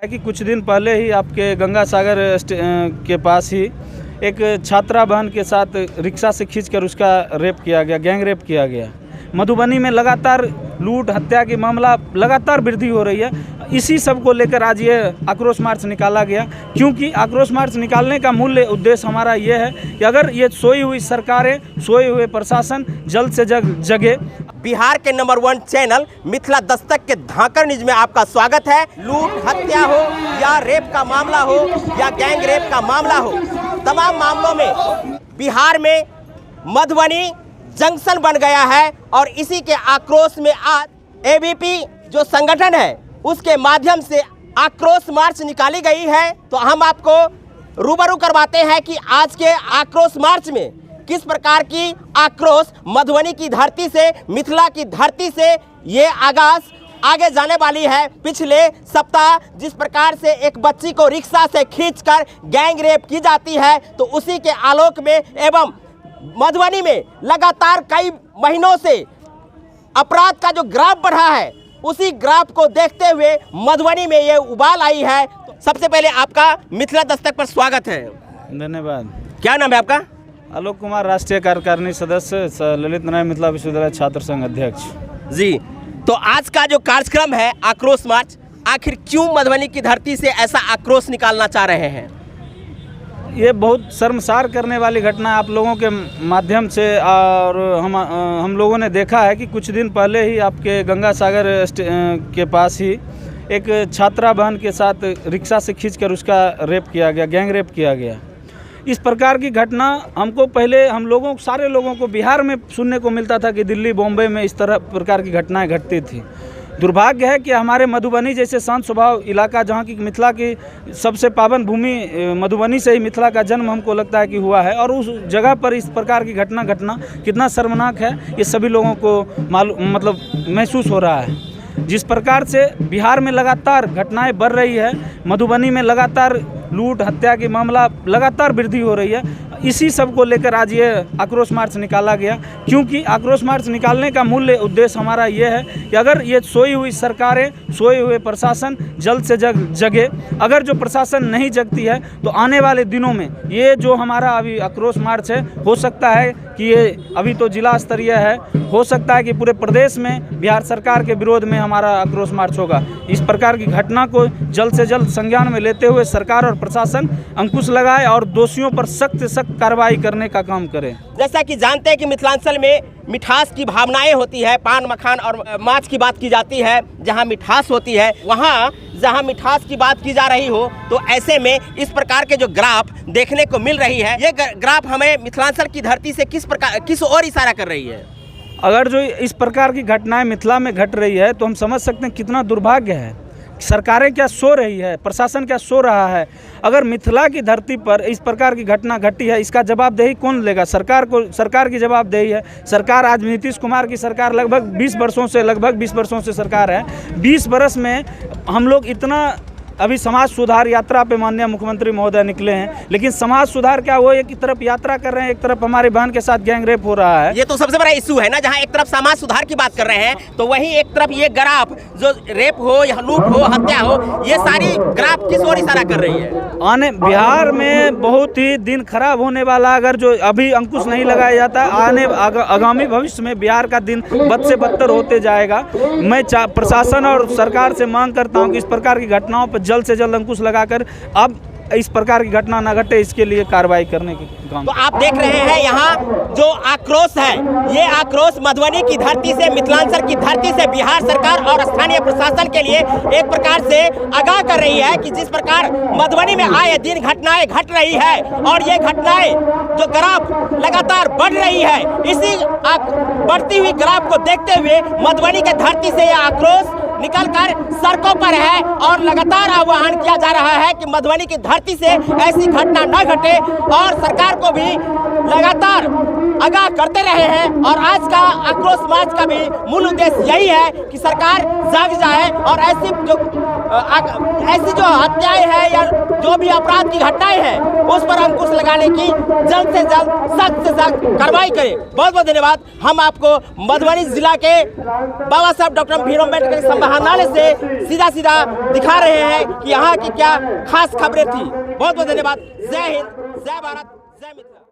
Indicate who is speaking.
Speaker 1: कि कुछ दिन पहले ही आपके गंगा सागर के पास ही एक छात्रा बहन के साथ रिक्शा से खींचकर उसका रेप किया गया, गैंग रेप किया गया। मधुबनी में लगातार लूट हत्या की मामला लगातार वृद्धि हो रही है। इसी सब को लेकर आज ये आक्रोश मार्च निकाला गया, क्योंकि आक्रोश मार्च निकालने का मूल उद्देश्य हमारा ये है कि अगर ये सोई हुई सरकारें, सोए हुए प्रशासन जल्द से जल्द जगे।
Speaker 2: बिहार के नंबर 1 चैनल मिथिला दस्तक के धाकड़ न्यूज में आपका स्वागत है। लूट हत्या हो या रेप का मामला हो या गैंग रेप का मामला हो, तमाम मामलों में बिहार में मधुबनी जंक्शन बन गया है। और इसी के आक्रोश में आज एबीपी जो संगठन है उसके माध्यम से आक्रोश मार्च निकाली गई है। तो हम आपको रूबरू करवाते हैं कि आज के आक्रोश मार्च में किस प्रकार की आक्रोश मधुबनी की धरती से, मिथिला की धरती से ये आगाज आगे जाने वाली है। पिछले सप्ताह जिस प्रकार से एक बच्ची को रिक्शा से खींचकर गैंग रेप की जाती है, तो उसी के आलोक में एवं मधुबनी में लगातार कई महीनों से अपराध का जो ग्राफ बढ़ा है, उसी ग्राफ को देखते हुए मधुबनी में ये उबाल आई है। तो सबसे पहले आपका मिथिला दस्तक पर स्वागत है।
Speaker 1: धन्यवाद।
Speaker 2: क्या नाम है आपका?
Speaker 1: आलोक कुमार, राष्ट्रीय कार्यकारिणी सदस्य, ललित नारायण मिथिला विश्वविद्यालय छात्र संघ अध्यक्ष जी।
Speaker 2: तो आज का जो कार्यक्रम है आक्रोश मार्च, आखिर क्यों मधुबनी की धरती से ऐसा आक्रोश निकालना चाह रहे हैं?
Speaker 1: ये बहुत शर्मसार करने वाली घटना आप लोगों के माध्यम से, और हम लोगों ने देखा है कि कुछ दिन पहले ही आपके गंगा सागर के पास ही एक छात्रा बहन के साथ रिक्शा से खींचकर उसका रेप किया गया, गैंग रेप किया गया। इस प्रकार की घटना हमको पहले सारे लोगों को बिहार में सुनने को मिलता था कि दिल्ली, बॉम्बे में इस तरह प्रकार की घटनाएं घटती थी। दुर्भाग्य है कि हमारे मधुबनी जैसे शांत स्वभाव इलाका, जहाँ की मिथिला की सबसे पावन भूमि मधुबनी से ही मिथिला का जन्म हमको लगता है कि हुआ है, और उस जगह पर इस प्रकार की घटना घटना कितना शर्मनाक है ये सभी लोगों को महसूस हो रहा है। जिस प्रकार से बिहार में लगातार घटनाएं बढ़ रही है, मधुबनी में लगातार लूट हत्या की मामला लगातार वृद्धि हो रही है। इसी सब को लेकर आज ये आक्रोश मार्च निकाला गया, क्योंकि आक्रोश मार्च निकालने का मूल उद्देश्य हमारा ये है कि अगर ये सोई हुई सरकारें, सोए हुए प्रशासन जल्द से जल्द जगे। अगर जो प्रशासन नहीं जगती है तो आने वाले दिनों में ये जो हमारा अभी आक्रोश मार्च है, हो सकता है कि ये अभी तो जिला स्तरीय है, हो सकता है कि पूरे प्रदेश में बिहार सरकार के विरोध में हमारा आक्रोश मार्च होगा। इस प्रकार की घटना को जल्द से जल्द संज्ञान में लेते हुए सरकार और प्रशासन अंकुश लगाए और दोषियों पर सख्त से सख्त कार्रवाई करने का काम करे।
Speaker 2: जैसा कि जानते हैं कि मिथिलांचल में मिठास की भावनाएं होती है, पान मखान और माछ की बात की जाती है। जहां मिठास होती है, वहां जहां मिठास की बात की जा रही हो, तो ऐसे में इस प्रकार के जो ग्राफ देखने को मिल रही है, ये ग्राफ हमें मिथिलांचल की धरती से किस ओर इशारा कर रही है?
Speaker 1: अगर जो इस प्रकार की घटनाएं मिथिला में घट रही है तो हम समझ सकते हैं कितना दुर्भाग्य है। सरकारें क्या सो रही है, प्रशासन क्या सो रहा है? अगर मिथिला की धरती पर इस प्रकार की घटना घटी है, इसका जवाबदेही कौन लेगा? सरकार की जवाबदेही है। सरकार आज नीतीश कुमार की सरकार लगभग 20 वर्षों से सरकार है। 20 वर्ष में हम लोग इतना अभी समाज सुधार यात्रा पे माननीय मुख्यमंत्री महोदय निकले हैं, लेकिन समाज सुधार क्या, वो एक तरफ यात्रा कर रहे हैं, एक तरफ हमारी बहन के साथ गैंग रेप हो रहा है।
Speaker 2: ये तो सबसे बड़ा इशू है ना, जहाँ एक तरफ समाज सुधार की बात कर रहे हैं, तो वहीं एक तरफ ये ग्राफ जो रेप हो या लूट हो, हत्या हो, ये सारी ग्राफ किस ओर इशारा कर रही है?
Speaker 1: आने बिहार में बहुत ही दिन खराब होने वाला, अगर जो अभी अंकुश नहीं लगाया जाता, आगामी भविष्य में बिहार का दिन बद से बदतर होते जाएगा। मैं प्रशासन और सरकार से मांग करता हूँ कि इस प्रकार की घटनाओं पर जल्द से जल्द अंकुश लगाकर अब इस प्रकार की घटना न घटे, इसके लिए कार्रवाई करने की काम।
Speaker 2: तो आप देख रहे हैं यहाँ जो आक्रोश है, ये आक्रोश मधुबनी की धरती से, मिथिलांचल की धरती से बिहार सरकार और स्थानीय प्रशासन के लिए एक प्रकार से आगाह कर रही है कि जिस प्रकार मधुबनी में आए दिन घटनाएं घट रही है, और ये घटनाएं जो ग्राफ लगातार बढ़ रही है, इसी बढ़ती हुई ग्राफ को देखते हुए मधुबनी की धरती से यह आक्रोश निकलकर सड़कों पर है और लगातार आह्वान किया जा रहा है कि मधुबनी की धरती से ऐसी घटना न घटे, और सरकार को भी लगातार आगाह करते रहे हैं और आज का आक्रोश मार्च का भी मूल उद्देश्य यही है कि सरकार जाग जाए और ऐसी जो हत्याएं हैं या जो भी अपराध की घटनाएं हैं उस पर अंकुश लगाने की जल्द से सख्त कार्रवाई करे। बहुत बहुत धन्यवाद। हम आपको मधुबनी जिला के बाबा साहब डॉक्टर भीमराव अम्बेडकर संग्रहालय से सीधा दिखा रहे हैं कि यहाँ की क्या खास खबरें थी। बहुत बहुत धन्यवाद। जय हिंद, जय भारत, जय मिथिला।